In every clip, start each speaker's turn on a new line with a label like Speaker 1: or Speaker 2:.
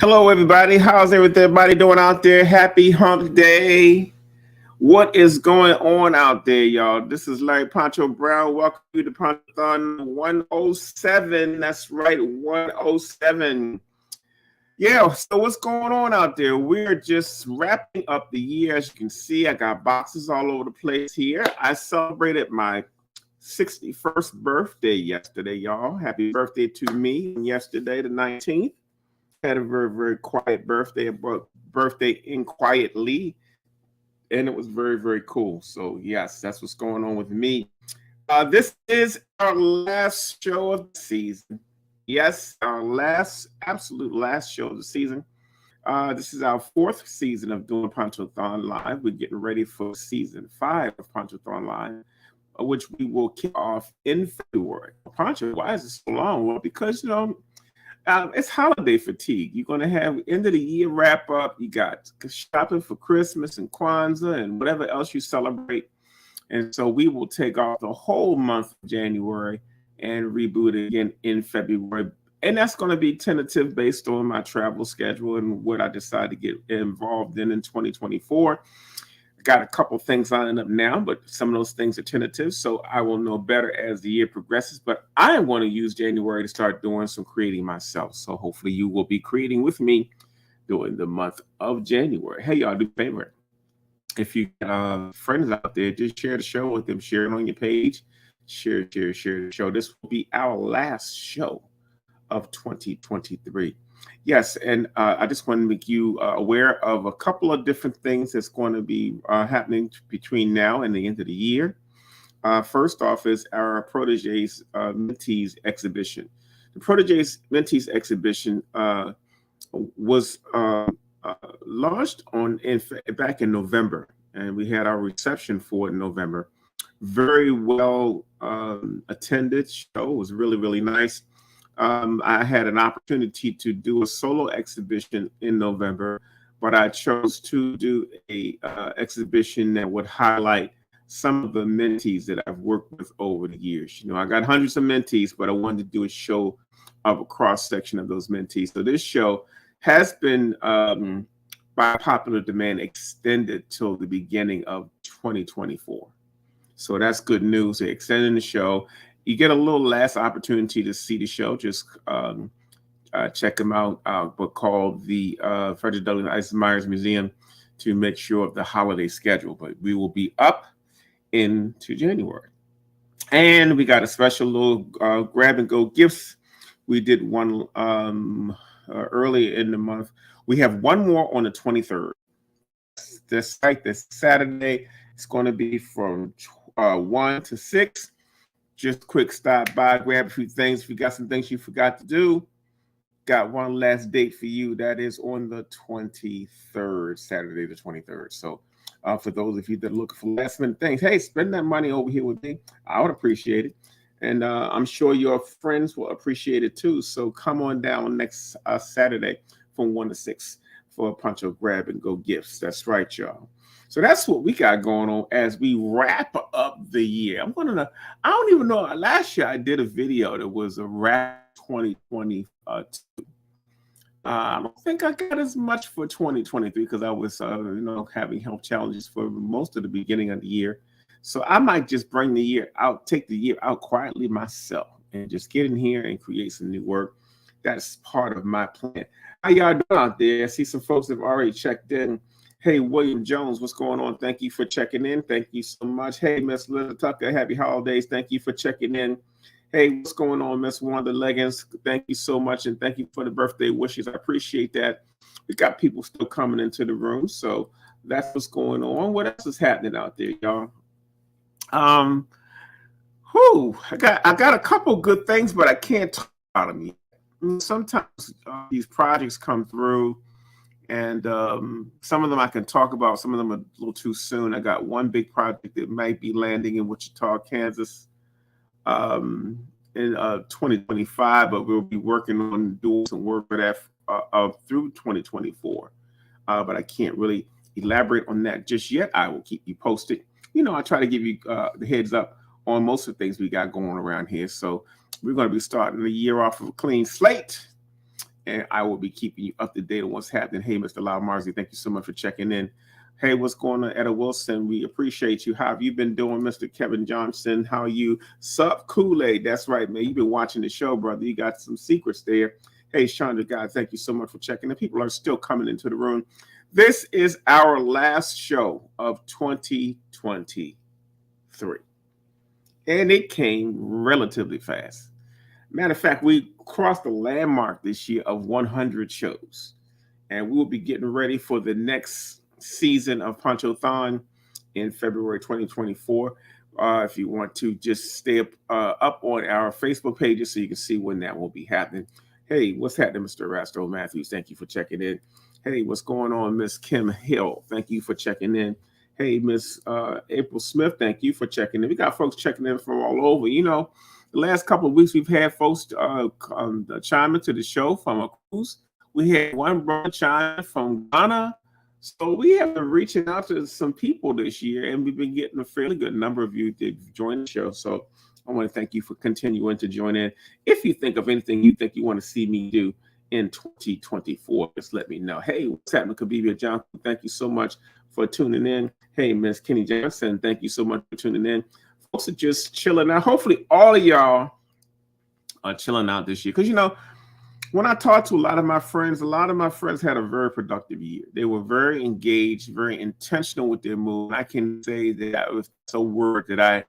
Speaker 1: Hello, everybody. How's everybody doing out there? Happy Hump Day. What is going on out there, y'all? This is Larry Poncho Brown. Welcome to the Ponchothon 107. That's right, 107. Yeah, so what's going on out there? We're just wrapping up the year. As you can see, I got boxes all over the place here. I celebrated my 61st birthday yesterday, y'all. Happy birthday to me yesterday, the 19th. Had a very, very quiet birthday, but birthday in quietly, and it was very, very cool. So, yes, that's what's going on with me. This is our last show of the season. Yes, our last, absolute last show of the season. This is our fourth season of doing Ponchothon Live. We're getting ready for season 5 of Ponchothon Live, which we will kick off in February. Poncho, why is it so long? Well, because, it's holiday fatigue. You're going to have end of the year wrap up. You got shopping for Christmas and Kwanzaa and whatever else you celebrate. And so we will take off the whole month of January and reboot again in February. And that's going to be tentative based on my travel schedule and what I decide to get involved in 2024. Got a couple things lining up now, but some of those things are tentative, so I will know better as the year progresses. But I am going to use January to start doing some creating myself. So hopefully you will be creating with me during the month of January. Hey, y'all, do me a favor. If you got friends out there, just share the show with them. Share it on your page. Share the show. This will be our last show of 2023. Yes, and I just want to make you aware of a couple of different things that's going to be happening between now and the end of the year. First off is our Proteges Mentees exhibition. The Proteges Mentees exhibition was launched back in November, and we had our reception for it in November. Very well attended show. It was really, really nice. I had an opportunity to do a solo exhibition in November, but I chose to do a exhibition that would highlight some of the mentees that I've worked with over the years. I got hundreds of mentees, but I wanted to do a show of a cross section of those mentees. So this show has been, by popular demand, extended till the beginning of 2024. So that's good news. They're extending the show. You get a little last opportunity to see the show. Just check them out, but call the Frederick Douglass Eisenmeyer's Museum to make sure of the holiday schedule. But we will be up into January. And we got a special little grab and go gifts. We did one early in the month. We have one more on the 23rd. This Saturday. It's going to be from 1 to 6. Just quick stop by, grab a few things. If you got some things you forgot to do, got one last date for you. That is on the 23rd, Saturday the 23rd. So for those of you that are looking for last minute things, hey, spend that money over here with me. I would appreciate it. And I'm sure your friends will appreciate it too. So come on down next Saturday from 1 to 6 for a Poncho Grab and Go gifts. That's right, y'all. So that's what we got going on as we wrap up the year. I don't even know. Last year I did a video that was a wrap 2022. I don't think I got as much for 2023 because I was, having health challenges for most of the beginning of the year. So I might just bring the year out, take the year out quietly myself and just get in here and create some new work. That's part of my plan. How y'all doing out there? I see some folks that have already checked in. Hey, William Jones, what's going on? Thank you for checking in. Thank you so much. Hey, Miss Linda Tucker, happy holidays. Thank you for checking in. Hey, what's going on, Miss Wanda Leggins? Thank you so much, and thank you for the birthday wishes. I appreciate that. We got people still coming into the room, so that's what's going on. What else is happening out there, y'all? I got a couple good things, but I can't talk about them yet. Sometimes these projects come through, and some of them I can talk about. Some of them are a little too soon. I got one big project that might be landing in Wichita, Kansas, in 2025, but we'll be working on doing some work for that through 2024. But I can't really elaborate on that just yet. I will keep you posted. I try to give you the heads up on most of the things we got going around here. So we're going to be starting the year off of a clean slate. and I will be keeping you up to date on what's happening. Hey, Mr. Lyle Marzi, thank you so much for checking in. Hey, what's going on, Etta Wilson? We appreciate you. How have you been doing, Mr. Kevin Johnson? How are you? Sup, Kool-Aid. That's right, man. You've been watching the show, brother. You got some secrets there. Hey, Chandra, God, thank you so much for checking in. People are still coming into the room. This is our last show of 2023, and it came relatively fast. Matter of fact, we crossed the landmark this year of 100 shows, and we'll be getting ready for the next season of Ponchothon in February 2024. If you want to just stay up on our Facebook pages so you can see when that will be happening. Hey, what's happening, Mr. Rasto Matthews? Thank you for checking in. Hey, what's going on, Miss Kim Hill? Thank you for checking in. Hey, Miss April Smith, thank you for checking in. We got folks checking in from all over. You know, the last couple of weeks we've had folks chime into the show from a cruise. We had one brother chime from Ghana. So we have been reaching out to some people this year, and we've been getting a fairly good number of you to join the show. So I want to thank you for continuing to join in. If you think of anything you think you want to see me do in 2024, just let me know. Hey, what's happening, Kabibia Johnson? Thank you so much for tuning in. Hey, Miss Kenny Johnson, thank you so much for tuning in. Folks are just chilling out. Hopefully all of y'all are chilling out this year. Because, you know, when I talked to a lot of my friends had a very productive year. They were very engaged, very intentional with their move. I can say that was a word that I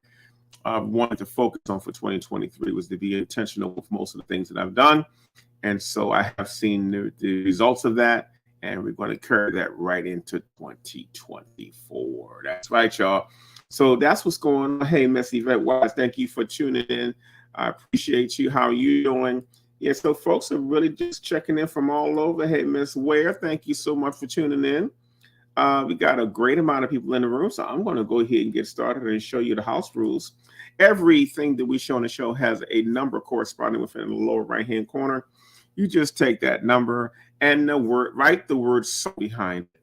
Speaker 1: wanted to focus on for 2023 was to be intentional with most of the things that I've done. And so I have seen the results of that, and we're going to carry that right into 2024. That's right, y'all. So that's what's going on. Hey, Miss Yvette Wise, thank you for tuning in. I appreciate you. How are you doing? Yeah, so folks are really just checking in from all over. Hey, Miss Ware, thank you so much for tuning in. We got a great amount of people in the room, so I'm going to go ahead and get started and show you the house rules. Everything that we show on the show has a number corresponding within the lower right-hand corner. You just take that number and write the word "so" behind it.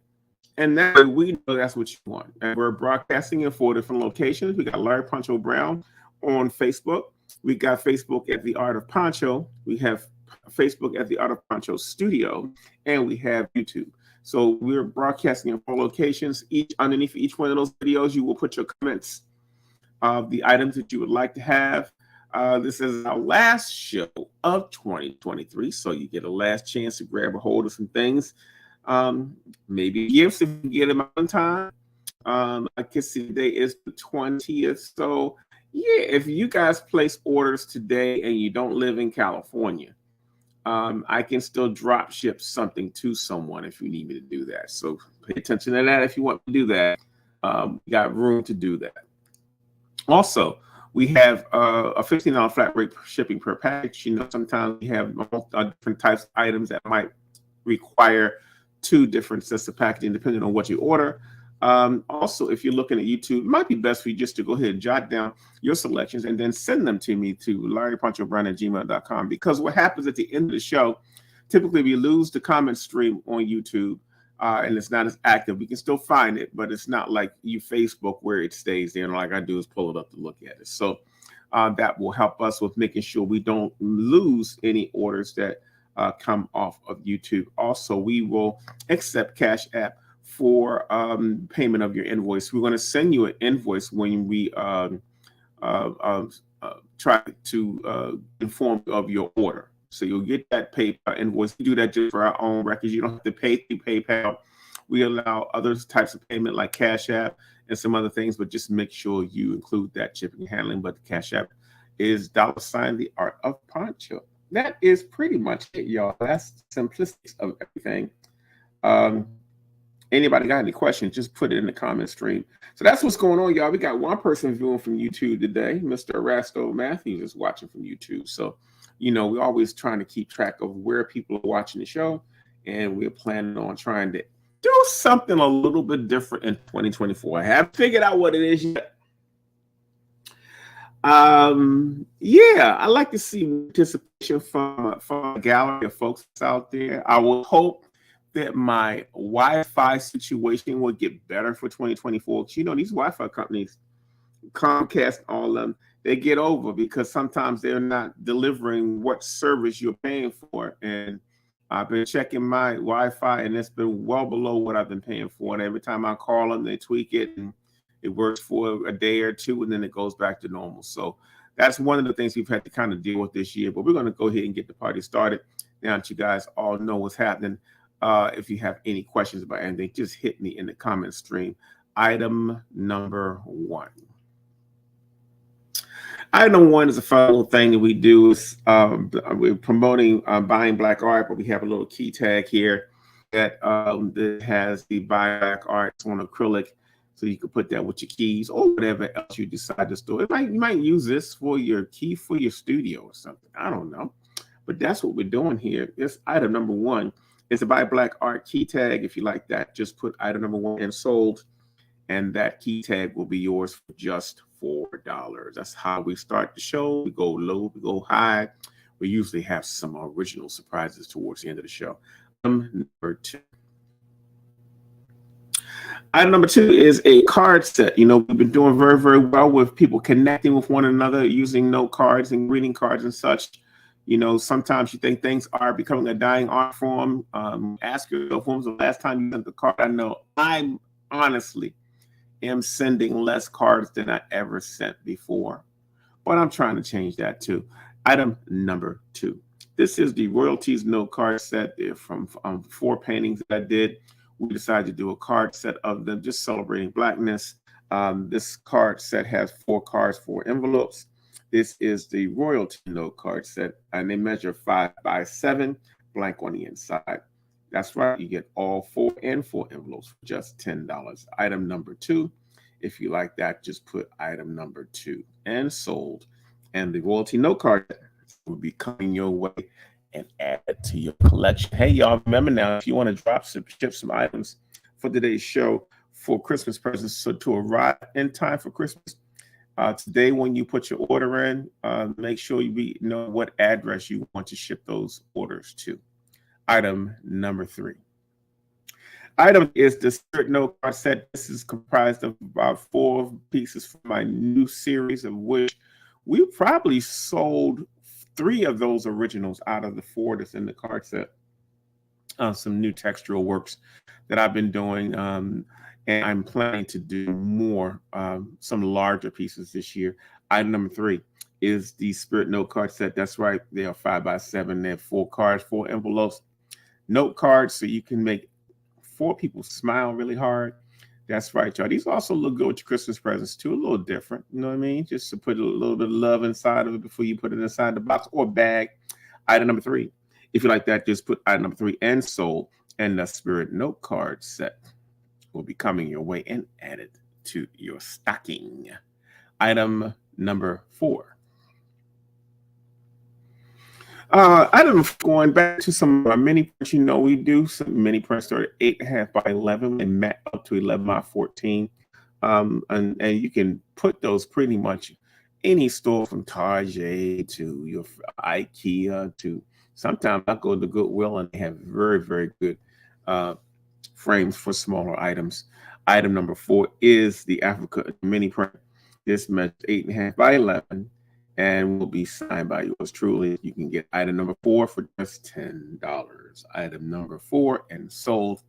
Speaker 1: And that way we know that's what you want. And we're broadcasting in 4 different locations. We got Larry Poncho Brown on Facebook. We got Facebook at The Art of Poncho. We have Facebook at The Art of Poncho Studio. And we have YouTube. So we're broadcasting in 4 locations. Underneath each one of those videos, you will put your comments of the items that you would like to have. This is our last show of 2023. So you get a last chance to grab a hold of some things. Maybe gifts if you get them on time. I can see today is the 20th. So yeah, if you guys place orders today and you don't live in California, I can still drop ship something to someone if you need me to do that. So pay attention to that if you want to do that. We got room to do that. Also, we have a $15 flat rate shipping per package. You know, sometimes we have different types of items that might require 2 different sets of packaging depending on what you order. Also, if you're looking at YouTube, it might be best for you just to go ahead and jot down your selections and then send them to me to larryponchobrown@gmail.com. Because what happens at the end of the show, typically we lose the comment stream on YouTube and it's not as active. We can still find it, but it's not like Facebook where it stays there. And all I got to do is pull it up to look at it. So that will help us with making sure we don't lose any orders that come off of YouTube. Also, we will accept Cash App for payment of your invoice. We're going to send you an invoice when we try to inform you of your order. So you'll get that PayPal invoice. We do that just for our own records. You don't have to pay through PayPal. We allow other types of payment like Cash App and some other things, but just make sure you include that shipping and handling. But the Cash App is $ the Art of Poncho. That is pretty much it, y'all. That's the simplicity of everything. Anybody got any questions, just put it in the comment stream. So that's what's going on, y'all. We got one person viewing from YouTube today. Mr. Rasto Matthews is watching from YouTube. So, you know, we're always trying to keep track of where people are watching the show. And we're planning on trying to do something a little bit different in 2024. I haven't figured out what it is yet. Yeah, I like to see participation from a gallery of folks out there. I will hope that my Wi-Fi situation will get better for 2024. You know, these Wi-Fi companies, Comcast, all of them, they get over because sometimes they're not delivering what service you're paying for. And I've been checking my Wi-Fi, and it's been well below what I've been paying for. And every time I call them, they tweak it, and it works for a day or two, and then it goes back to normal. So that's one of the things we've had to kind of deal with this year. But we're going to go ahead and get the party started now that you guys all know what's happening. If you have any questions about anything, just hit me in the comment stream. Item number one. Item number one is a fun little thing that we do. Is we're promoting buying black art, but we have a little key tag here that has the buy black art on acrylic, so you can put that with your keys or whatever else you decide to store. You might use this for your key for your studio or something. I don't know, but that's what we're doing here. This item number one is a buy black art key tag. If you like that, just put item number one and sold, and that key tag will be yours for just $4. That's how we start the show. We go low, we go high. We usually have some original surprises towards the end of the show. Number two. Item number two is a card set. You know, we've been doing very, very well with people connecting with one another using note cards and greeting cards and such. You know, sometimes you think things are becoming a dying art form. Ask yourself, when was the last time you sent the card? I know I'm honestly am sending less cards than I ever sent before, but I'm trying to change that too. Item number two. This is the Royalties note card set. They're from 4 paintings that I did. We decided to do a card set of them, just celebrating Blackness. This card set has 4 cards, 4 envelopes. This is the Royalty note card set, and they measure 5 by 7, blank on the inside. That's right, you get all 4 envelopes for just $10. Item number two. If you like that, just put item number two and sold. And the Royalty note card will be coming your way and add it to your collection. Hey, y'all, remember now, if you want to ship some items for today's show for Christmas presents, so to arrive in time for Christmas, today when you put your order in, make sure you know what address you want to ship those orders to. Item number three. Item is the Spirit note card set. This is comprised of about 4 pieces from my new series, of which we probably sold 3 of those originals out of the 4 that's in the card set. Some new textural works that I've been doing, and I'm planning to do more, some larger pieces this year. Item number 3 is the Spirit note card set. That's right, they are 5 by 7. They have 4 cards, 4 envelopes, note cards, so you can make 4 people smile really hard. That's right, y'all. These also look good with your Christmas presents too. A little different, you know what I mean? Just to put a little bit of love inside of it before you put it inside the box or bag. Item number 3. If you like that, just put item number 3 and sold, and the Spirit note card set will be coming your way and added to your stocking. Item number 4. Item going back to some of our mini prints. You know, we do some mini prints that are 8.5 by 11 and mat up to 11 by 14. And you can put those pretty much any store, from Target to your IKEA to sometimes I go to Goodwill, and they have very, very good frames for smaller items. Item number 4 is the Africa mini print. This measures 8.5 by 11 and will be signed by yours truly. You can get item number 4 for just $10. Item number 4 and sold,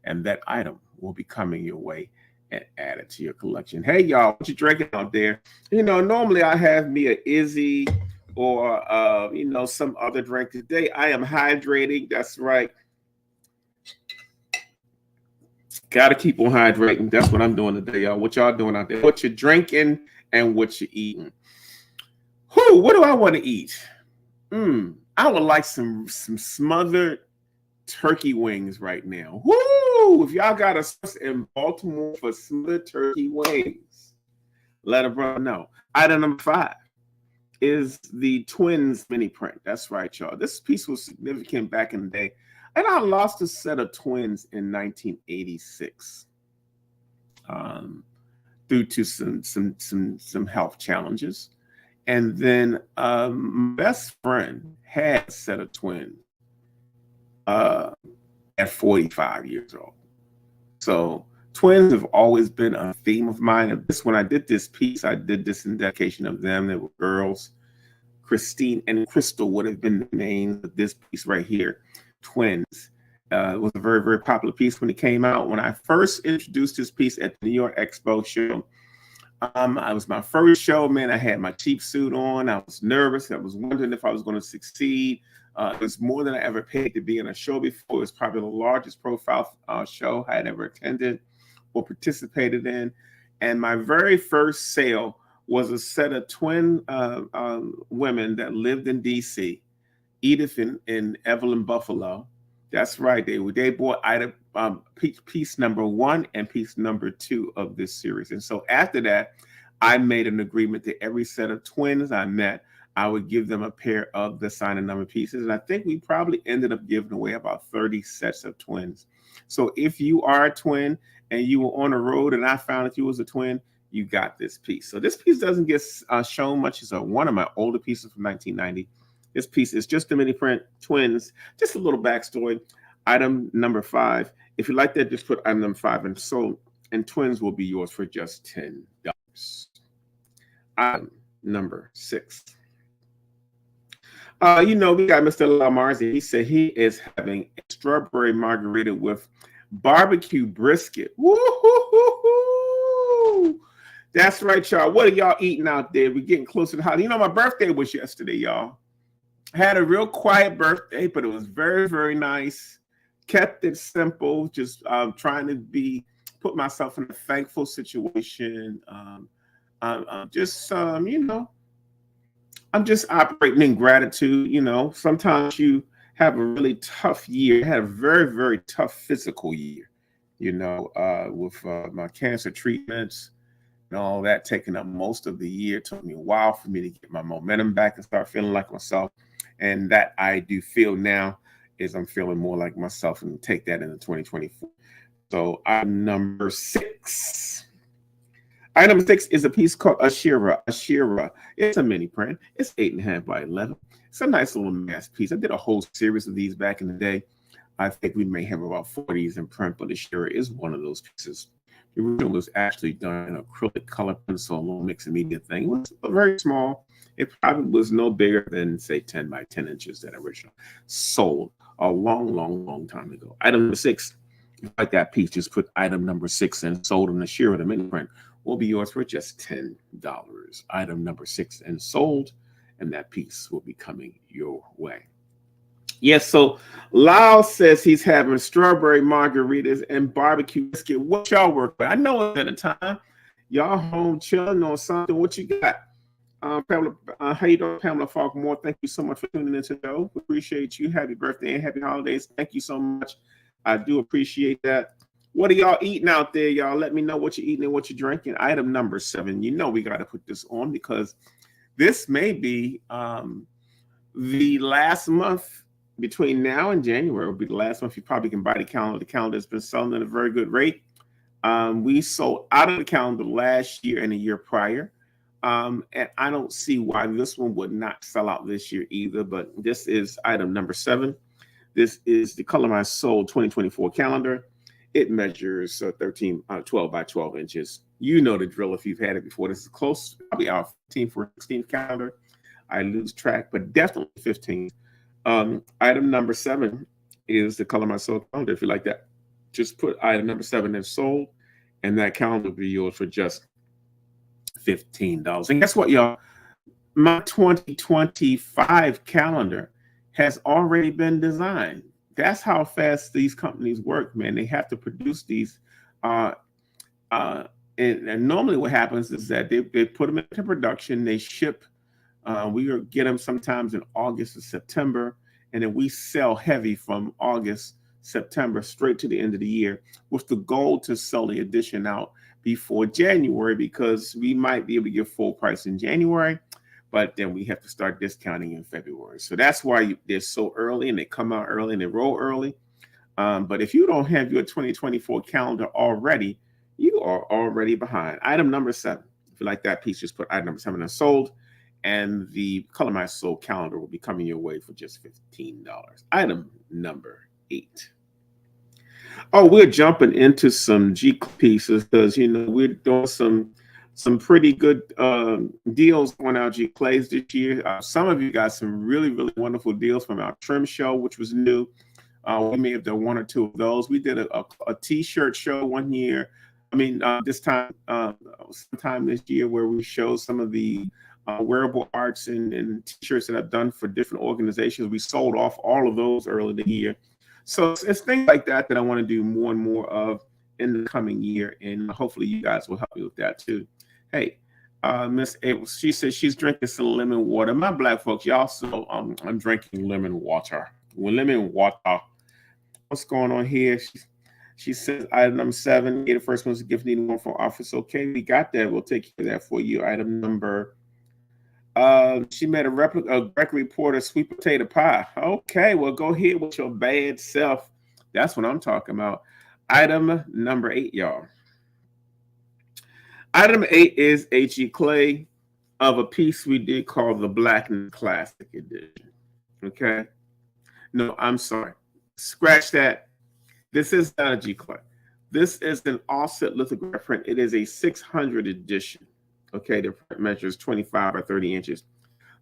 Speaker 1: and that item will be coming your way and added to your collection. Hey, y'all, what you drinking out there? You know, normally I have me a Izzy or some other drink. Today I am hydrating. That's right. Got to keep on hydrating. That's what I'm doing today, y'all. What y'all doing out there? What you drinking and what you eating? What do I want to eat? I would like some smothered turkey wings right now. Woo! If y'all got a source in Baltimore for smothered turkey wings, let a brother know. Item number 5 is the Twins mini print. That's right, y'all. This piece was significant back in the day, and I lost a set of twins in 1986 due to some health challenges. And then my best friend had a set of twins at 45 years old. So twins have always been a theme of mine. And when I did this piece, I did this in dedication of them. They were girls. Christine and Crystal would have been the names of this piece right here. Twins. It was a very, very popular piece when it came out. When I first introduced this piece at the New York Expo show, I was my first show, man. I had my cheap suit on. I was nervous. I was wondering if I was going to succeed. It was more than I ever paid to be in a show before. It was probably the largest profile show I had ever attended or participated in. And my very first sale was a set of twin women that lived in D.C., Edith and Evelyn Buffalo. That's right. They bought item piece number 1 and piece number 2 of this series. And so after that, I made an agreement that every set of twins I met, I would give them a pair of the sign and number pieces. And I think we probably ended up giving away about 30 sets of twins. So if you are a twin and you were on the road and I found that you was a twin, you got this piece. So this piece doesn't get shown much. It's one of my older pieces from 1990. This piece is just a mini print, twins, just a little backstory. Item number 5. If you like that, just put item number 5 and sold, and twins will be yours for just $10. Item number 6. We got Mr. Lamarzi. He said he is having a strawberry margarita with barbecue brisket. Woo-hoo-hoo-hoo! That's right, y'all. What are y'all eating out there? We're getting closer to holiday. My birthday was yesterday, y'all. Had a real quiet birthday, but it was very, very nice. Kept it simple, just trying to put myself in a thankful situation. I'm just operating in gratitude. Sometimes you have a really tough year. I had a very, very tough physical year, with my cancer treatments and all that taking up most of the year. It took me a while for me to get my momentum back and start feeling like myself. And that I do feel now is I'm feeling more like myself, and take that into 2024. So item number 6. Item number 6 is a piece called Ashira. Ashira. It's a mini print. It's 8.5 by 11. It's a nice little mass piece. I did a whole series of these back in the day. I think we may have about 40s in print, but Ashira is one of those pieces. The original was actually done in acrylic color pencil, a little mixed media thing. It was very small. It probably was no bigger than, say, 10 by 10 inches, that original. Sold a long, long, long time ago. Item number 6, if you like that piece, just put item number 6 and sold in the Shira, the mini print, will be yours for just $10. Item number 6 and sold, and that piece will be coming your way. Yes, so Lyle says he's having strawberry margaritas and barbecue biscuit. What y'all work with? I know it's at a time. Y'all home chilling on something. What you got? Pamela, how you doing, Pamela Falkmore? Thank you so much for tuning in to the show. We appreciate you. Happy birthday and happy holidays. Thank you so much. I do appreciate that. What are y'all eating out there, y'all? Let me know what you're eating and what you're drinking. Item number 7. We got to put this on because this may be the last month between now and January. Will be the last month you probably can buy the calendar. The calendar has been selling at a very good rate. We sold out of the calendar last year and the year prior. And I don't see why this one would not sell out this year either, but this is item number 7. This is the Color My Soul 2024 calendar. It measures 12 by 12 inches. You know the drill if you've had it before. This is close, probably our 15th or 16th calendar. I lose track, but definitely 15th. Item number 7 is the Color My Soul calendar. If you like that, just put item number 7 in sold, and that calendar will be yours for just $15. And guess what, y'all? My 2025 calendar has already been designed. That's how fast these companies work, man. They have to produce these. And normally what happens is that they put them into production, they ship. We get them sometimes in August or September, and then we sell heavy from August, September, straight to the end of the year with the goal to sell the edition out before January, because we might be able to give full price in January, but then we have to start discounting in February. So that's why they're so early, and they come out early and they roll early. But if you don't have your 2024 calendar already, you are already behind. Item number 7. If you like that piece, just put item number 7 and sold, and the Color My Soul calendar will be coming your way for just $15. Item number 8. Oh, we're jumping into some G pieces because we're doing some pretty good deals on our G clays this year. Some of you got some really, really wonderful deals from our trim show, which was new. We may have done one or two of those. We did a T-shirt show one year. I mean, this time, sometime this year, where we showed some of the wearable arts and T-shirts that I've done for different organizations. We sold off all of those early in the year. So it's things like that I want to do more and more of in the coming year, and hopefully you guys will help me with that too. Hey, Miss Abel, she says she's drinking some lemon water. My black folks, y'all, so I'm drinking lemon water. Well, lemon water. What's going on here? She says item number 7. The first one's a gift needing one from office. Okay, we got that. We'll take care of that for you. Item number. She made a replica of Gregory Porter's sweet potato pie. Okay, well, go ahead with your bad self. That's what I'm talking about. Item number 8, y'all. Item 8 is H.E. Clay of a piece we did called the Blackness Classic Edition. Okay. No, I'm sorry. Scratch that. This is not a G Clay. This is an offset lithograph print. It is a 600 edition. Okay, the print measures 25 by 30 inches.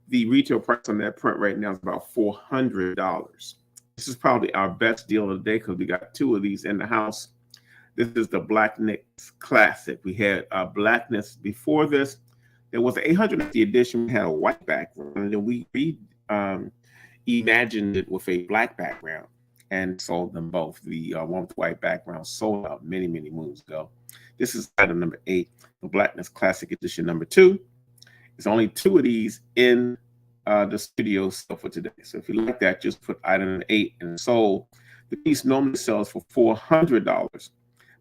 Speaker 1: The retail price on that print right now is about $400. This is probably our best deal of the day because we got 2 of these in the house. This is the Blackness Classic. We had Blackness before this. There was an 850 edition. We had a white background, and then we imagined it with a black background and sold them both. The one with the white background sold out many, many moons ago. This is item number 8, the Blackness Classic Edition number 2. There's only 2 of these in the studio for today. So if you like that, just put item number 8 and sold. The piece normally sells for $400.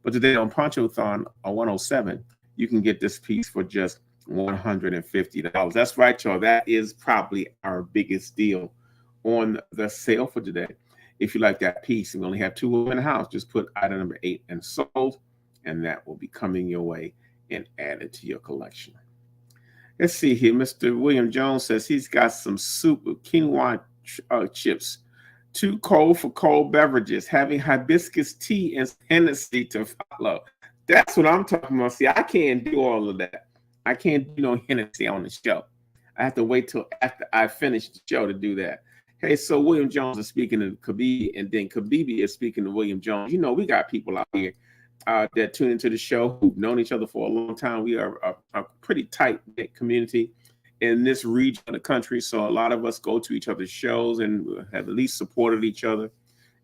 Speaker 1: But today on Ponchothon 107, you can get this piece for just $150. That's right, y'all. That is probably our biggest deal on the sale for today. If you like that piece, and we only have 2 in the house, just put item number 8 and sold, and that will be coming your way and added to your collection. Let's see here. Mr. William Jones says he's got some soup with quinoa chips. Too cold for cold beverages. Having hibiscus tea and Hennessy to follow. That's what I'm talking about. See, I can't do all of that. I can't do no Hennessy on the show. I have to wait till after I finish the show to do that. Hey, so William Jones is speaking to Kabibi, and then Kabibi is speaking to William Jones. You know, we got people out here that tune into the show who've known each other for a long time. We are a pretty tight-knit community in this region of the country. So a lot of us go to each other's shows and have at least supported each other.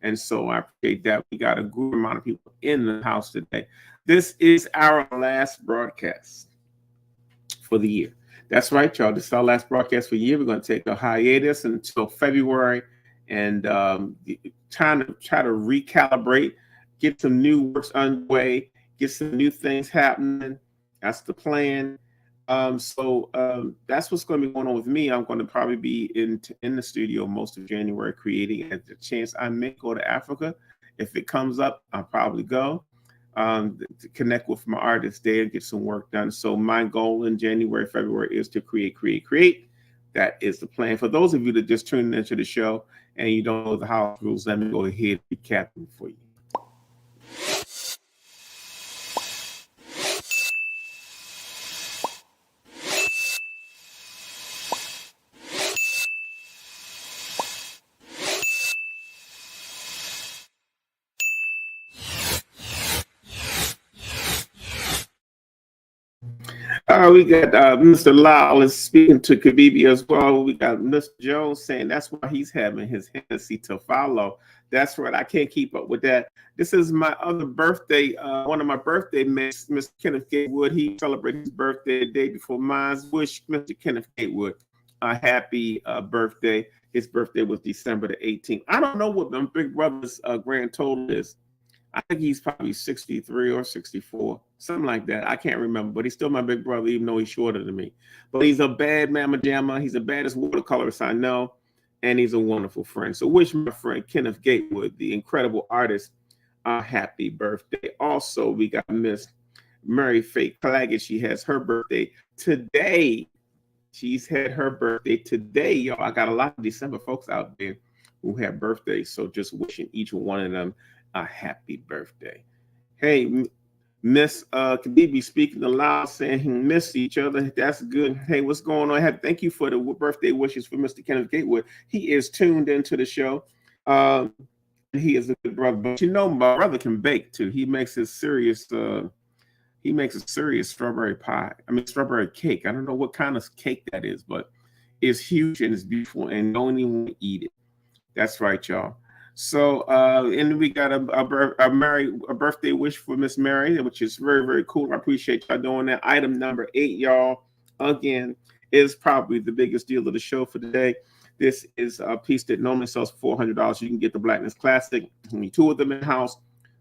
Speaker 1: And so I appreciate that. We got a good amount of people in the house today. This is our last broadcast for the year. That's right, y'all. This is our last broadcast for the year. We're going to take a hiatus until February and try to recalibrate, get some new works underway, get some new things happening. That's the plan. So that's what's going to be going on with me. I'm going to probably be in the studio most of January creating. At the chance I may go to Africa. If it comes up, I'll probably go to connect with my artists there and get some work done. So my goal in January, February is to create. That is the plan. For those of you that just tuned into the show and you don't know the house rules, let me go ahead and recap them for you. We got Mr. Lyle is speaking to Kabibi as well. We got Mr. Jones saying that's why he's having his Hennessy to follow. That's right. I can't keep up with that. This is my other birthday. One of my birthday mates, Mr. Kenneth Gatewood. He celebrated his birthday the day before mine. Wish Mr. Kenneth Gatewood a happy birthday. His birthday was December the 18th. I don't know what my big brother's grand total is. I think he's probably 63 or 64, something like that. I can't remember, but he's still my big brother, even though he's shorter than me. But he's a bad mamma jamma. He's the baddest watercolorist I know, and he's a wonderful friend. So wish my friend Kenneth Gatewood, the incredible artist, a happy birthday. Also, we got Miss Mary Faye Claggett. She has her birthday today. She's had her birthday today, y'all. I got a lot of December folks out there who have birthdays, so just wishing each one of them a happy birthday. Hey, Miss Kabibi speaking aloud, saying he missed each other. That's good. Hey, what's going on? Thank you for the birthday wishes for Mr. Kenneth Gatewood. He is tuned into the show. He is a good brother, but you know, my brother can bake too. He makes a serious strawberry pie. I mean, strawberry cake. I don't know what kind of cake that is, but it's huge and it's beautiful, and no one even want to eat it. That's right, y'all. So, and we got a birthday wish for Miss Mary, which is very, very cool. I appreciate y'all doing that. Item number 8, y'all, again, is probably the biggest deal of the show for today. This is a piece that normally sells for $400. You can get the Blackness Classic, only 2 of them in house,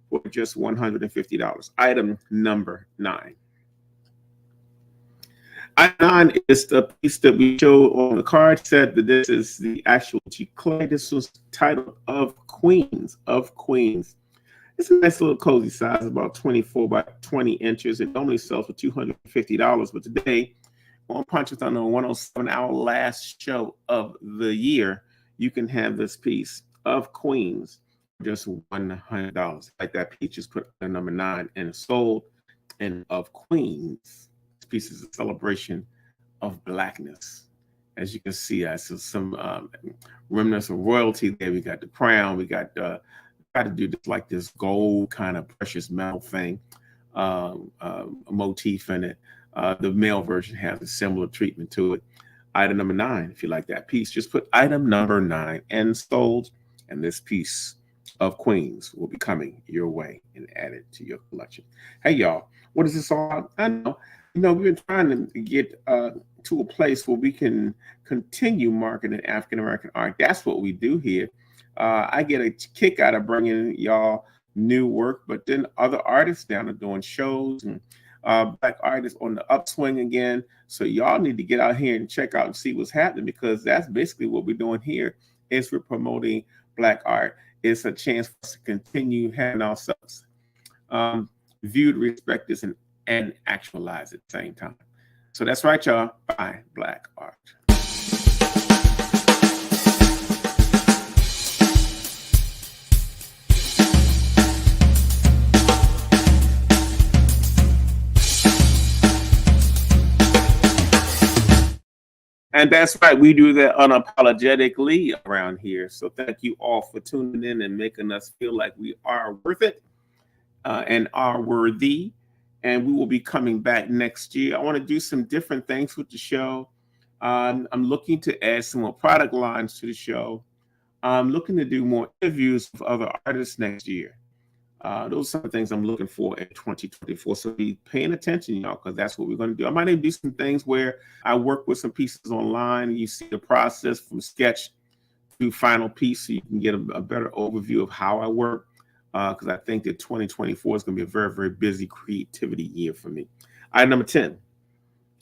Speaker 1: for just $150. Item number 9. Item 9 is the piece that we showed on the card. Said that this is the actual G-Clay. This was titled Of Queens. Of Queens. It's a nice little cozy size, about 24 by 20 inches. It normally sells for $250, but today on Ponchothon on 107, our last show of the year, you can have this piece of Queens for just $100. Like that piece, just put the number 9 and sold. And of Queens, this piece is a celebration of Blackness. As you can see, I see some remnants of royalty there. We got the crown. We got try to do this like this gold kind of precious metal thing, motif in it. The male version has a similar treatment to it. Item number 9, if you like that piece, just put item number 9 and sold, and this piece of Queens will be coming your way and added to your collection. Hey, y'all, what is this all about? I know, we've been trying to get to a place where we can continue marketing African American art. That's what we do here. I get a kick out of bringing y'all new work, but then other artists down are doing shows and Black artists on the upswing again. So y'all need to get out here and check out and see what's happening, because that's basically what we're doing here is we're promoting Black art. It's a chance for us to continue having ourselves viewed, respected, and actualized at the same time. So that's right, y'all. Buy Black art. And that's right. We do that unapologetically around here. So thank you all for tuning in and making us feel like we are worth it and are worthy. And we will be coming back next year. I want to do some different things with the show. I'm looking to add some more product lines to the show. I'm looking to do more interviews with other artists next year. Those are some things I'm looking for in 2024. So be paying attention, y'all, because that's what we're going to do. I might even do some things where I work with some pieces online and you see the process from sketch to final piece, so you can get a better overview of how I work. Because I think that 2024 is going to be a very, very busy creativity year for me. Item number 10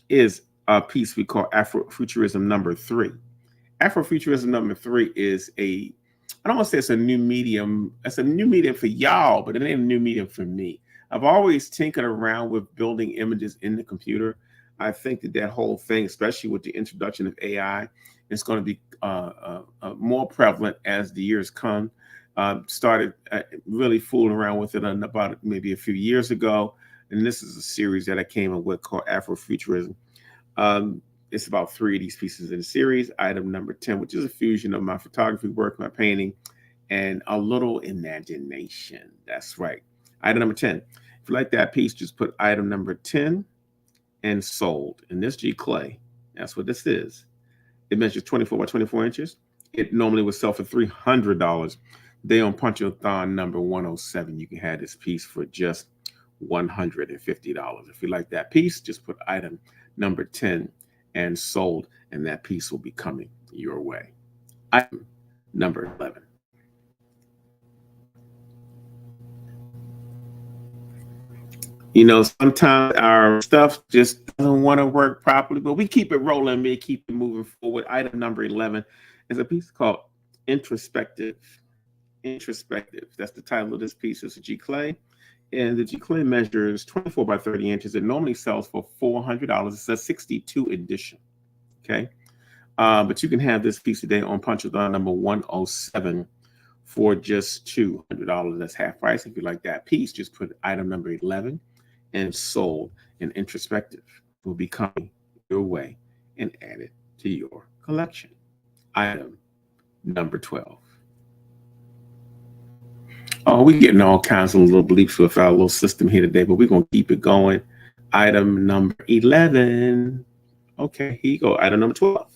Speaker 1: is a piece we call Afrofuturism number 3. Afrofuturism number 3 is I don't want to say it's a new medium. It's a new medium for y'all, but it ain't a new medium for me. I've always tinkered around with building images in the computer. I think that whole thing, especially with the introduction of AI, is going to be more prevalent as the years come. Started really fooling around with it about maybe a few years ago. And this is a series that I came up with called Afrofuturism. It's about 3 of these pieces in the series. Item number 10, which is a fusion of my photography work, my painting, and a little imagination. That's right. Item number 10. If you like that piece, just put item number 10 and sold. And this G-Clay, that's what this is. It measures 24 by 24 inches. It normally would sell for $300. They on Ponchothon number 107. You can have this piece for just $150. If you like that piece, just put item number 10 and sold, and that piece will be coming your way. Item number 11. Sometimes our stuff just doesn't want to work properly, but we keep it rolling, we keep it moving forward. Item number 11 is a piece called Introspective. Introspective. That's the title of this piece. It's a G-Clay. And the G-Clay measures 24 by 30 inches. It normally sells for $400. It's a 62 edition. Okay. But you can have this piece today on Ponchothon number 107 for just $200. That's half price. If you like that piece, just put item number 11 and sold. And Introspective will be coming your way and added to your collection. Item number 12. Oh, we're getting all kinds of little bleeps with our little system here today, but we're going to keep it going. Item number 11. Okay, here you go. Item number 12.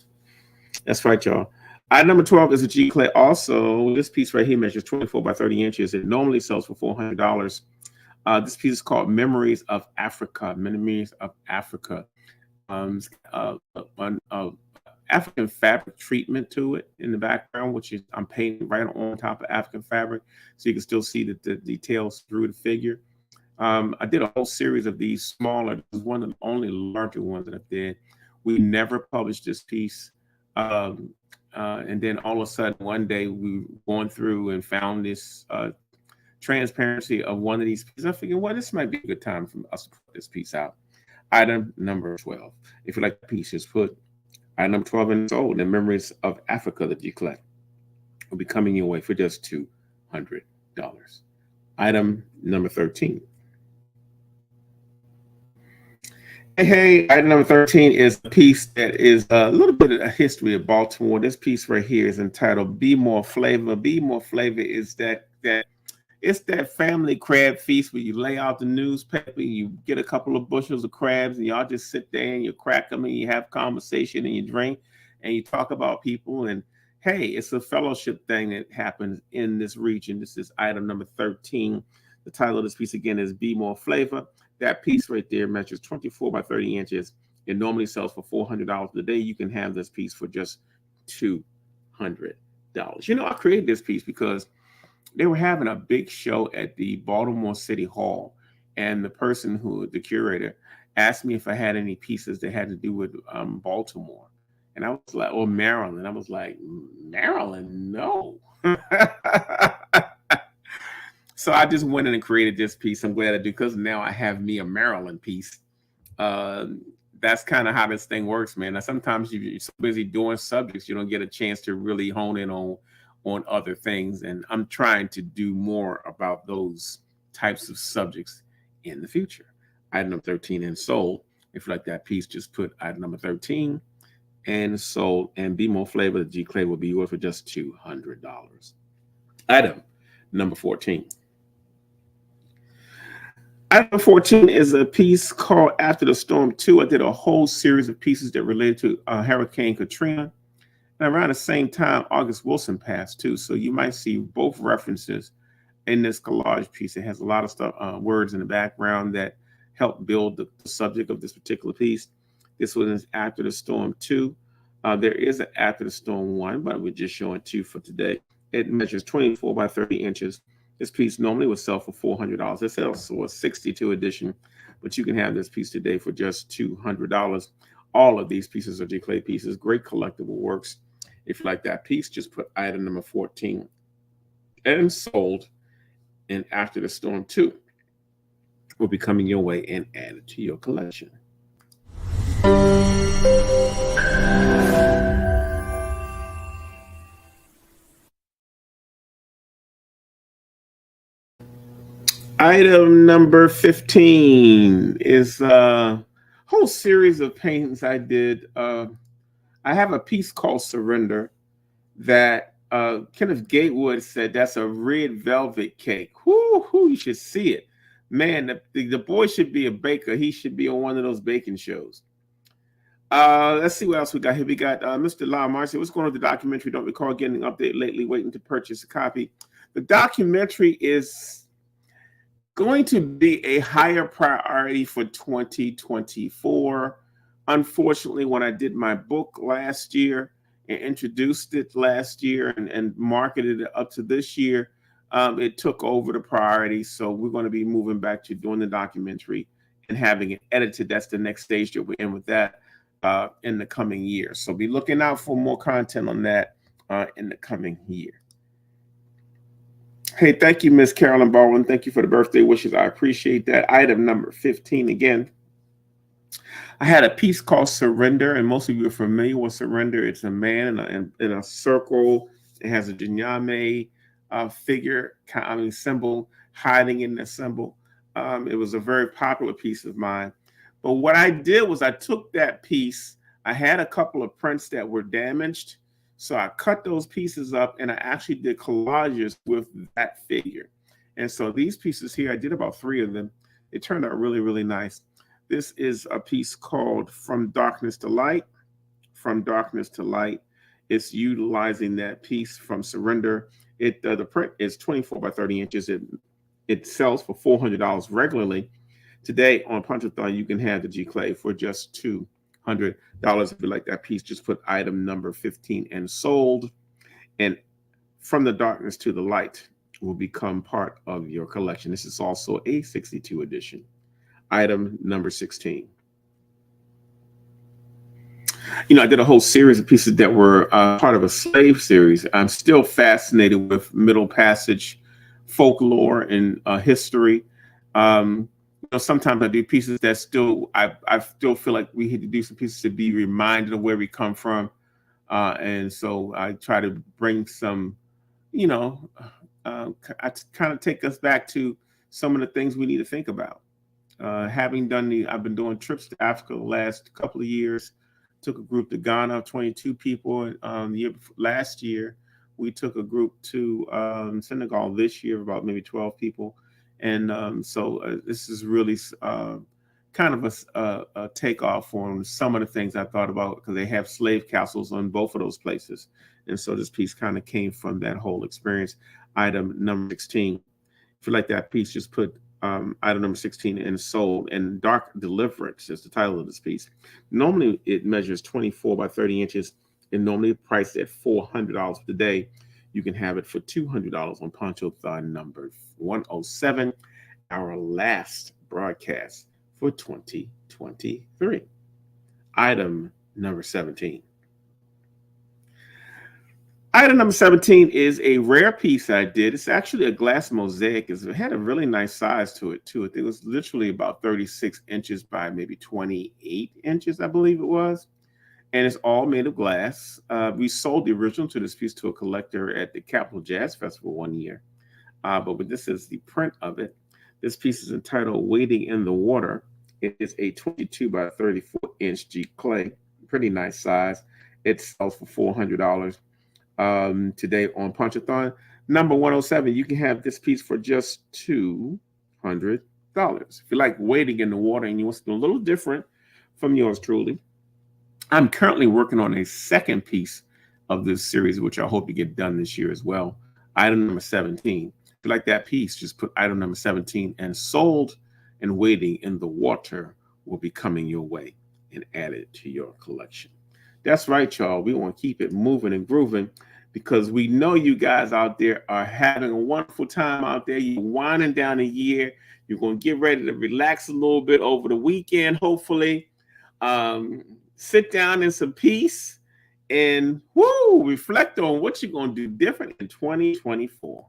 Speaker 1: That's right, y'all. Item number 12 is a G clay. Also, this piece right here measures 24 by 30 inches. It normally sells for $400. This piece is called Memories of Africa. Memories of Africa. It's got, African fabric treatment to it in the background, which is I'm painting right on top of African fabric, so you can still see the details through the figure. I did a whole series of these smaller. This is one of the only larger ones that I did. We never published this piece. And then all of a sudden, one day we were going through and found this transparency of one of these pieces. I figured, well, this might be a good time for us to put this piece out. Item number 12. If you like the piece, just put item number 12 in sold. The Memories of Africa that you collect will be coming your way for just $200. Item number 13. Hey, item number 13 is a piece that is a little bit of a history of Baltimore. This piece right here is entitled Be More Flavor. Be More Flavor is that it's that family crab feast where you lay out the newspaper, you get a couple of bushels of crabs, and y'all just sit there and you crack them and you have conversation and you drink and you talk about people. And hey, it's a fellowship thing that happens in this region. This is item number 13. The title of this piece again is Be More Flavor. That piece right there measures 24 by 30 inches. It normally sells for $400. Today, you can have this piece for just $200. You know, I created this piece because they were having a big show at the Baltimore City Hall, and the curator, asked me if I had any pieces that had to do with Baltimore, and I was like, "Oh, Maryland." I was like, "Maryland, no." So I just went in and created this piece. I'm glad I do because now I have me a Maryland piece. Uh, that's kind of how this thing works, man. Now, sometimes you're so busy doing subjects, you don't get a chance to really hone in on other things. And I'm trying to do more about those types of subjects in the future. Item number 13 and sold. If you like that piece, just put item number 13 and sold and Be More Flavor. The G Clay will be yours for just $200. Item number 14. Item 14 is a piece called After the Storm 2. I did a whole series of pieces that related to Hurricane Katrina. And around the same time, August Wilson passed too. So you might see both references in this collage piece. It has a lot of stuff, words in the background that help build the subject of this particular piece. This was After the Storm 2. There is an After the Storm 1, but we're just showing 2 for today. It measures 24 by 30 inches. This piece normally would sell for $400. It sells for a 62 edition, but you can have this piece today for just $200. All of these pieces are G-Clay pieces, great collectible works. If you like that piece, just put item number 14 and sold. And After the Storm 2 will be coming your way and added to your collection. Item number 15 is a whole series of paintings I did. I have a piece called Surrender that Kenneth Gatewood said that's a red velvet cake. Whoo, you should see it. Man, the boy should be a baker. He should be on one of those baking shows. Let's see what else we got here. We got Mr. La Marcy. What's going on with the documentary? Don't recall getting an update lately, waiting to purchase a copy. The documentary is going to be a higher priority for 2024. Unfortunately, when I did my book last year and introduced it last year and marketed it up to this year, it took over the priority. So we're going to be moving back to doing the documentary and having it edited. That's the next stage that we're in with that in the coming year. So be looking out for more content on that in the coming year. Hey, thank you, Miss Carolyn Baldwin. Thank you for the birthday wishes. I appreciate that. Item number 15 again. I had a piece called Surrender, and most of you are familiar with Surrender. It's a man in a circle. It has a Jinyame figure, symbol, hiding in the symbol. It was a very popular piece of mine. But what I did was I took that piece. I had a couple of prints that were damaged. So I cut those pieces up and I actually did collages with that figure. And so these pieces here, I did about 3 of them. It turned out really, really nice. This is a piece called From Darkness to Light. From Darkness to Light. It's utilizing that piece from Surrender. The print is 24 by 30 inches. It sells for $400 regularly. Today on Ponchothon, you can have the G Clay for just $200. If you like that piece, just put item number 15 and sold. And From the Darkness to the Light will become part of your collection. This is also a 62 edition. Item number 16. I did a whole series of pieces that were part of a slave series. I'm still fascinated with Middle Passage folklore and history. Sometimes I do pieces that I still feel like we need to do some pieces to be reminded of where we come from. And so I try to bring some, I kind of take us back to some of the things we need to think about. I've been doing trips to Africa the last couple of years. Took a group to Ghana of 22 people. Last year, we took a group to Senegal this year, about maybe 12 people. And so this is really kind of a takeoff on some of the things I thought about, because they have slave castles on both of those places. And so this piece kind of came from that whole experience. Item number 16. If you like that piece, just put item number 16 and sold. And Dark Deliverance is the title of this piece. Normally it measures 24 by 30 inches and normally priced at $400 today. You can have it for $200 on Ponchothon number 107, our last broadcast for 2023. Item number 17. Item number 17 is a rare piece I did. It's actually a glass mosaic. It had a really nice size to it, too. It was literally about 36 inches by maybe 28 inches, I believe it was. And it's all made of glass. We sold the original to this piece to a collector at the Capitol Jazz Festival one year. But this is the print of it. This piece is entitled Wading in the Water. It is a 22 by 34 inch G Clay. Pretty nice size. It sells for $400. Today on Ponchothon number 107, you can have this piece for just $200. If you like wading in the water and you want something a little different from yours truly, I'm currently working on a second piece of this series, which I hope to get done this year as well. Item number 17. If you like that piece, just put item number 17 and sold, and Wading in the Water will be coming your way and added to your collection. That's right, y'all. We want to keep it moving and grooving, because we know you guys out there are having a wonderful time out there. You're winding down a year. You're going to get ready to relax a little bit over the weekend, hopefully. Sit down in some peace and reflect on what you're going to do different in 2024.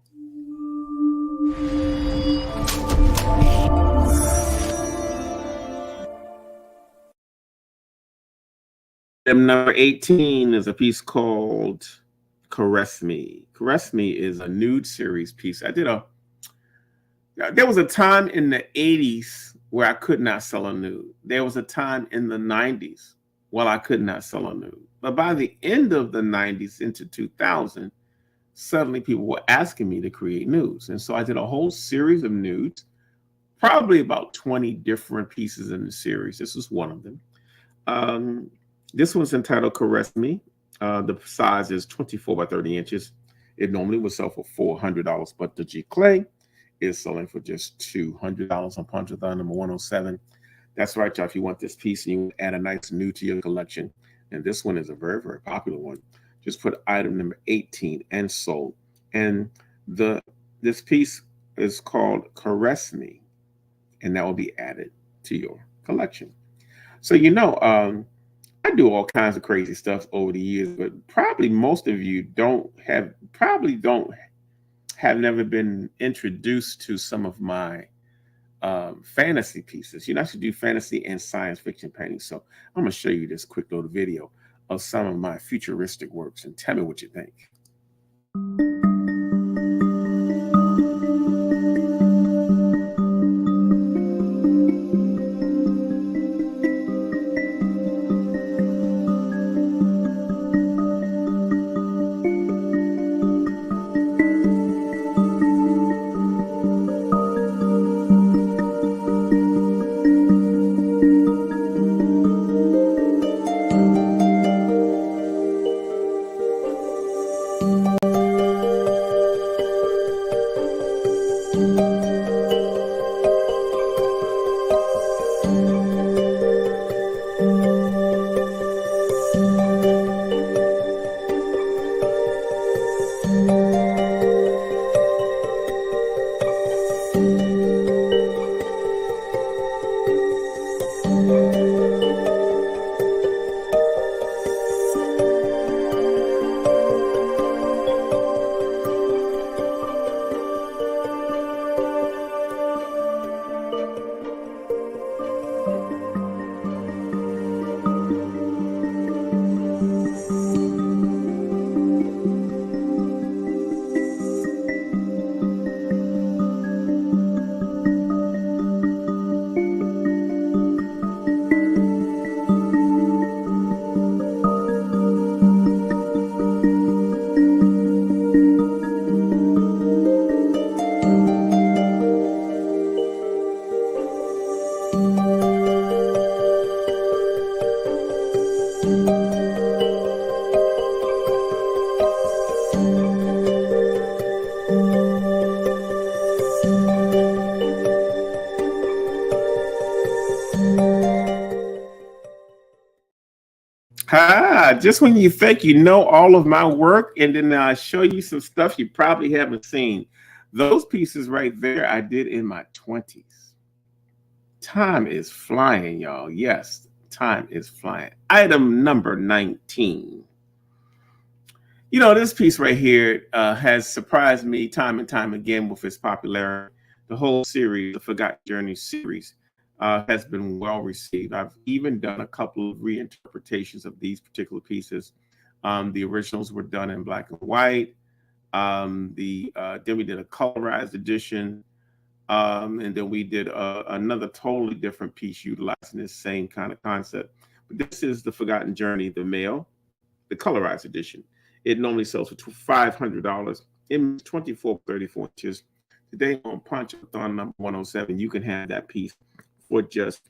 Speaker 1: Number 18 is a piece called Caress Me. Caress Me is a nude series piece. There was a time in the 80s where I could not sell a nude. There was a time in the 90s where I could not sell a nude. But by the end of the 90s into 2000, suddenly people were asking me to create nudes. And so I did a whole series of nudes, probably about 20 different pieces in the series. This was one of them. This one's entitled Caress Me. The size is 24 by 30 inches. It normally would sell for $400, but the G Clay is selling for just $200 on Ponchothon number 107. That's right, y'all. If you want this piece and you add a nice nude to your collection, and this one is a very, very popular one, just put item number 18 and sold. And this piece is called Caress Me, and that will be added to your collection. So, I do all kinds of crazy stuff over the years, but probably most of you have never been introduced to some of my fantasy pieces. I should do fantasy and science fiction paintings. So I'm going to show you this quick little video of some of my futuristic works and tell me what you think. Just when you think you know all of my work, and then I show you some stuff you probably haven't seen. Those pieces right there, I did in my 20s. Time is flying, y'all. Yes, time is flying. Item number 19. You know, this piece right here has surprised me time and time again with its popularity. The whole series, the Forgotten Journey series, has been well received. I've even done a couple of reinterpretations of these particular pieces. The originals were done in black and white. Then we did a colorized edition, and then we did another totally different piece utilizing this same kind of concept. But this is the Forgotten Journey, the male, the colorized edition. It normally sells for $500. It's 24-34 inches. Today on Ponchothon number 107, you can have that piece for just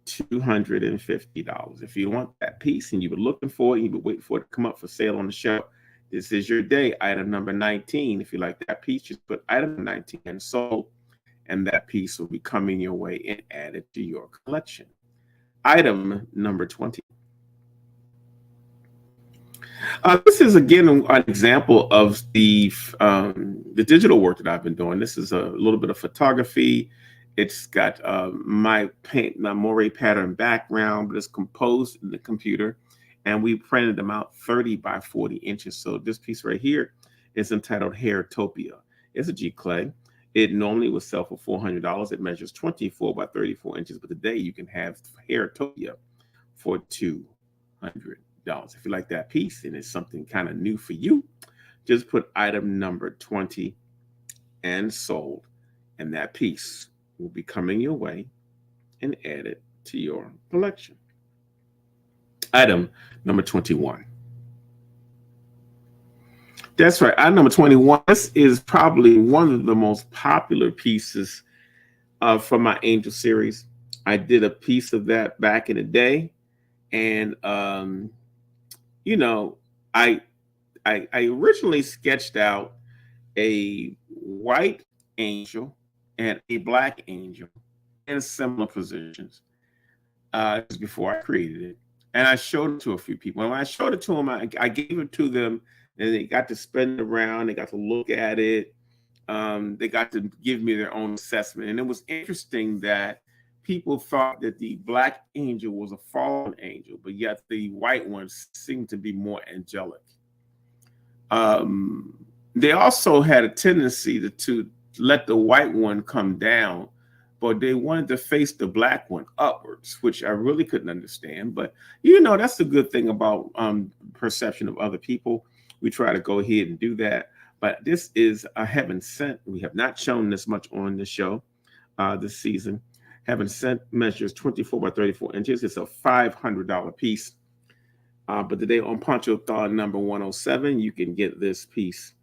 Speaker 1: $250. If you want that piece and you were looking for it, you were waiting for it to come up for sale on the shelf, this is your day. Item number 19. If you like that piece, just put item 19 and sold, and that piece will be coming your way and added to your collection. Item number 20. This is again an example of the digital work that I've been doing. This is a little bit of photography. It's got my moire pattern background, but it's composed in the computer, and we printed them out 30 by 40 inches. So this piece right here is entitled Hairtopia. It's a G clay. It normally would sell for $400. It measures 24 by 34 inches, but today you can have Hairtopia for $200. If you like that piece and it's something kind of new for you, just put item number 20 and sold, and that piece will be coming your way and added to your collection. Item number 21. That's right. Item number 21. This is probably one of the most popular pieces from my Angel series. I did a piece of that back in the day, and you know, I originally sketched out a white angel and a black angel in similar positions just before I created it. And I showed it to a few people. And when I showed it to them, I gave it to them, and they got to spin it around. They got to look at it. They got to give me their own assessment. And it was interesting that people thought that the black angel was a fallen angel, but yet the white ones seemed to be more angelic. They also had a tendency to let the white one come down, but they wanted to face the black one upwards, which I really couldn't understand. But you know, that's the good thing about perception of other people. We try to go ahead and do that. But this is a Heaven Sent. We have not shown this much on the show this season. Heaven Sent measures 24 by 34 inches. It's a $500 piece. But today on Ponchothon number 107, you can get this piece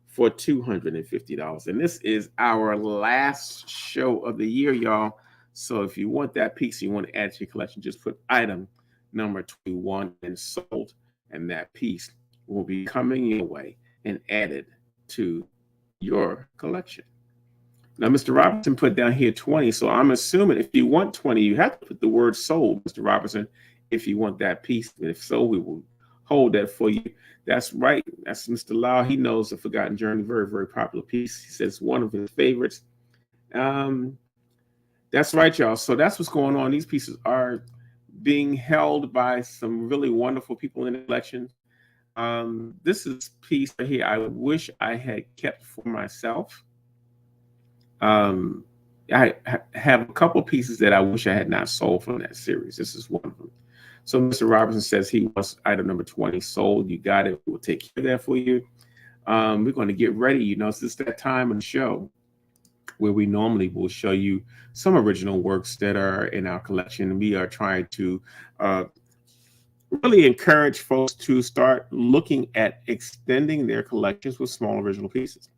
Speaker 1: for $250. And this is our last show of the year, y'all. So if you want that piece, you want to add to your collection, just put item number 21 and sold, and that piece will be coming your way and added to your collection. Now, Mr. Robertson put down here 20, so I'm assuming if you want 20, you have to put the word sold, Mr. Robertson, if you want that piece. And if so, we will hold that for you. That's right. That's Mr. Lau. He knows the Forgotten Journey, very, very popular piece. He says one of his favorites. The That's right, y'all. So that's what's going on. These pieces are being held by some really wonderful people in the collection. This is a piece right here I wish I had kept for myself. Um, I have a couple pieces that I wish I had not sold from that series. This is one of them. So Mr. Robertson says he wants item number 20 sold. You got it. We'll take care of that for you. We're going to get ready. You know, it's just that time of the show where we normally will show you some original works that are in our collection. We are trying to uh, really encourage folks to start looking at extending their collections with small original pieces.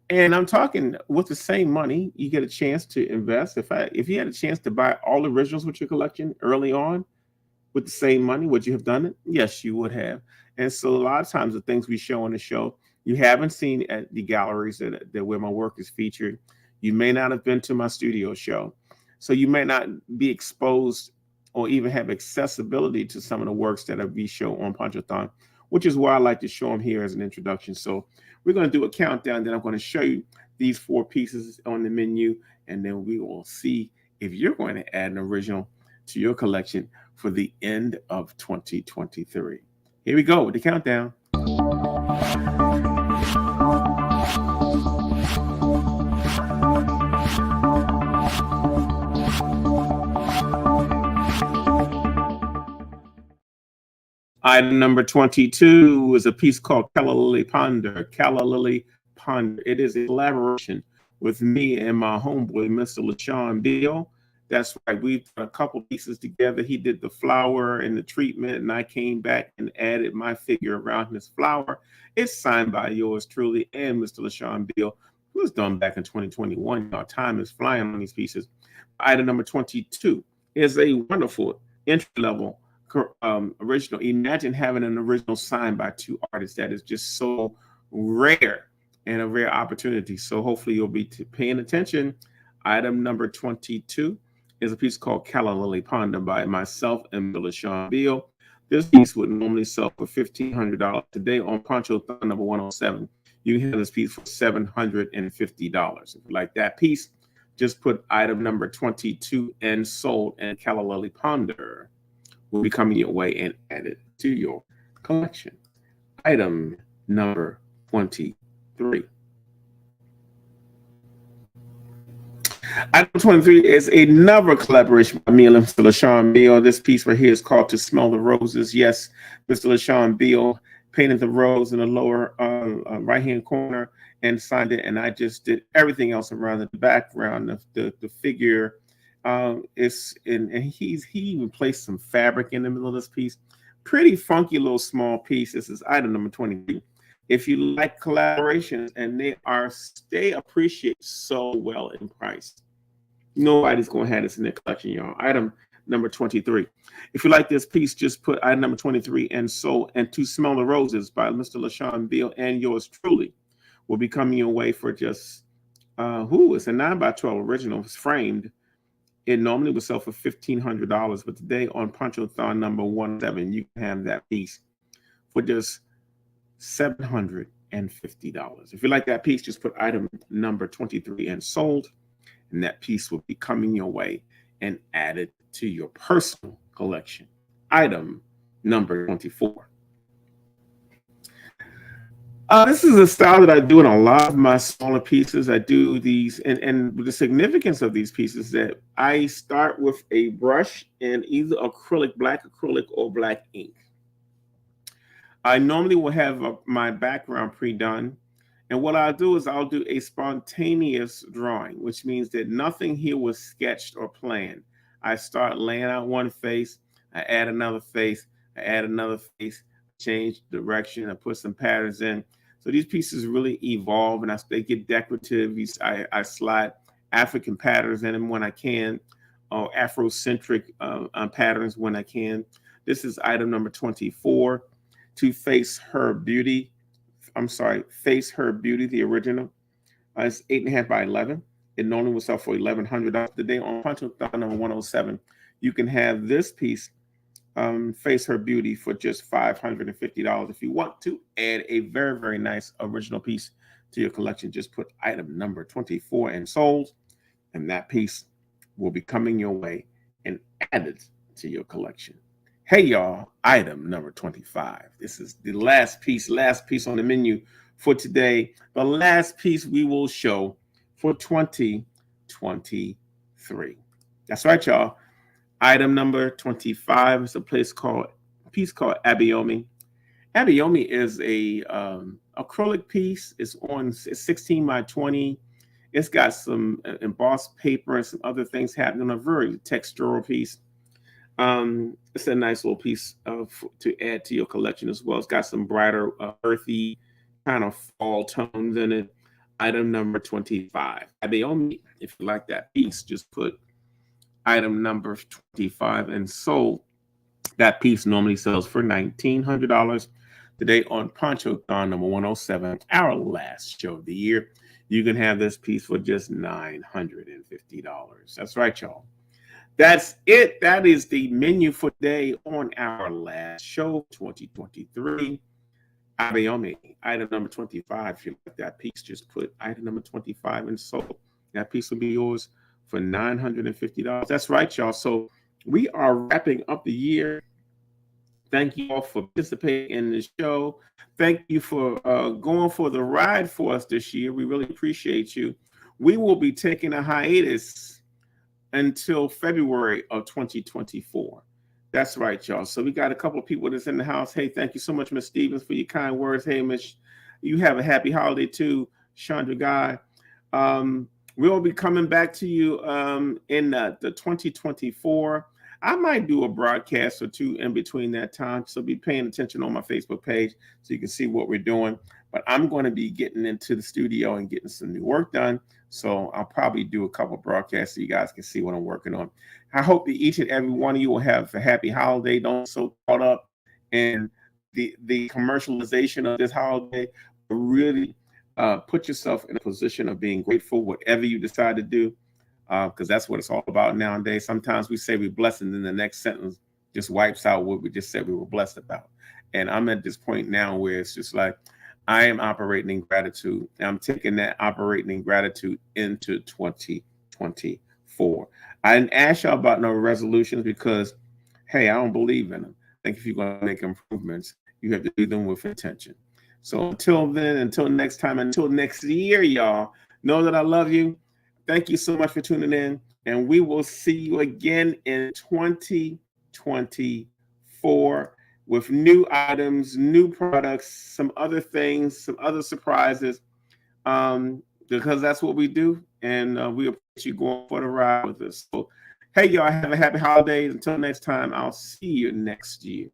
Speaker 1: And I'm talking with the same money, you get a chance to invest. If you had a chance to buy all originals with your collection early on with the same money, would you have done it? Yes, you would have. And so a lot of times the things we show on the show, you haven't seen at the galleries that where my work is featured. You may not have been to my studio show. So you may not be exposed or even have accessibility to some of the works that we show on Ponchothon, which is why I like to show them here as an introduction. So we're going to do a countdown. Then I'm going to show you these 4 pieces on the menu, and then we will see if you're going to add an original to your collection for the end of 2023. Here we go with the countdown. Item number 22 is a piece called Calla Lily Ponder. Calla Lily Ponder. It is a collaboration with me and my homeboy, Mr. LaShawn Beal. That's right. We've done a couple pieces together. He did the flower and the treatment, and I came back and added my figure around his flower. It's signed by yours truly and Mr. LaShawn Beal. It was done back in 2021. Our time is flying on these pieces. Item number 22 is a wonderful entry-level original. Imagine having an original signed by 2 artists. That is just so rare and a rare opportunity. So hopefully you'll be paying attention. Item number 22 is a piece called Calla Lily Ponder by myself and LaShawn Beal. This piece would normally sell for $1,500. Today on Ponchothon number 107, you can have this piece for $750. If you like that piece, just put item number 22 and sold, and Calla Lily Ponder will be coming your way and added to your collection. Item number 23. Item 23 is another collaboration by me and Mr. LaShawn Beal. This piece right here is called To Smell the Roses. Yes, Mr. LaShawn Beal painted the rose in the lower right-hand corner and signed it, and I just did everything else around the background, the figure. He even placed some fabric in the middle of this piece. Pretty funky little small piece. This is item number 23. If you like collaborations, and they appreciate so well in price. Nobody's going to have this in their collection, y'all. Item number 23. If you like this piece, just put item number 23 and sold, and To Smell the Roses by Mr. LaShawn Beal and yours truly will be coming your way for just it's a 9x12 original. It's framed. It normally would sell for $1,500, but today on Ponchothon number 17, you can have that piece for just $750. If you like that piece, just put item number 23 and sold, and that piece will be coming your way and added to your personal collection. Item number 24. This is a style that I do in a lot of my smaller pieces. I do these, and the significance of these pieces that I start with a brush and either black acrylic or black ink. I normally will have my background pre-done, and what I'll do is I'll do a spontaneous drawing, which means that nothing here was sketched or planned. I start laying out one face, I add another face, I add another face, change direction, I put some patterns in. So these pieces really evolve, and they get decorative. I slide African patterns in them when I can, or Afrocentric patterns when I can. This is item number 24, To Face Her Beauty. Face Her Beauty, the original. It's 8.5 by 11. It normally will sell for $1,100. Today on Ponchothon number 107, you can have this piece, Face Her Beauty, for just $550. If you want to add a very, very nice original piece to your collection, just put item number 24 and sold, and that piece will be coming your way and added to your collection. Hey, y'all, item number 25. This is the last piece on the menu for today. The last piece we will show for 2023. That's right, y'all. Item number 25 is a piece called Abayomi. Abayomi is a acrylic piece. It's 16 by 20. It's got some embossed paper and some other things happening. A very textural piece. It's a nice little piece to add to your collection as well. It's got some brighter, earthy kind of fall tones in it. Item number 25. Abayomi, if you like that piece, just put item number 25 and sold. That piece normally sells for $1,900. Today on Ponchothon number 107, our last show of the year, you can have this piece for just $950. That's right, y'all. That's it. That is the menu for today on our last show, 2023. Abayomi, item number 25. If you like that piece, just put item number 25 and sold. That piece will be yours for $950. That's right, y'all. So we are wrapping up the year. Thank you all for participating in the show. Thank you for going for the ride for us this year. We really appreciate you. We will be taking a hiatus until February of 2024. That's right, y'all. So we got a couple of people that's in the house. Hey, thank you so much, Miss Stevens, for your kind words. Hey, Miss, you have a happy holiday too, Chandra Guy. We'll be coming back to you in the 2024. I might do a broadcast or two in between that time. So be paying attention on my Facebook page so you can see what we're doing. But I'm going to be getting into the studio and getting some new work done. So I'll probably do a couple of broadcasts so you guys can see what I'm working on. I hope that each and every one of you will have a happy holiday. Don't be so caught up in the commercialization of this holiday. Really put yourself in a position of being grateful, whatever you decide to do. Because that's what it's all about nowadays. Sometimes we say we're blessed, and then the next sentence just wipes out what we just said we were blessed about. And I'm at this point now where it's just like, I am operating in gratitude. And I'm taking that operating in gratitude into 2024. I didn't ask y'all about no resolutions because, hey, I don't believe in them. I think if you're going to make improvements, you have to do them with intention. So until then, until next time, until next year, y'all, know that I love you. Thank you so much for tuning in, and we will see you again in 2024 with new items, new products, some other things, some other surprises, because that's what we do, and we appreciate you going for the ride with us. So, hey, y'all, have a happy holidays. Until next time, I'll see you next year.